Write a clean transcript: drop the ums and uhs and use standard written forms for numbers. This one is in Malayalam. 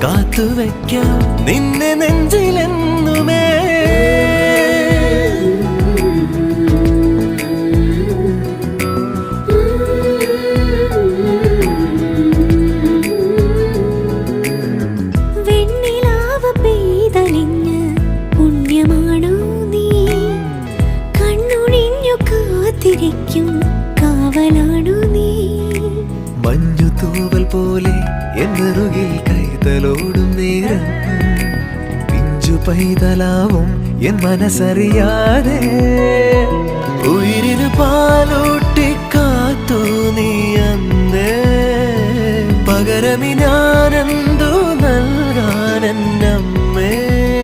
കാത്തുവയ്ക്കാം നിന്നെ നെഞ്ചിലെന്നുമേ. വെണ്ണിലാവ് പെയ്തലിഞ്ഞ് പുണ്യമാണോ നീ? കണ്ണൊഴിഞ്ഞു കാത്തിരിക്കും കാവലാണോ നീ? മഞ്ഞു തൂവൽ പോലെ എന്നറുകിൽ കൈതലോടും നേരം പിഞ്ചു പൈതലാവും എൻ മനസ്സറിയാതെ. ഉയിരിന് പാലൂട്ടി കാത്തു നീ അന്നേ, പകരമി ഞാനെന്ന്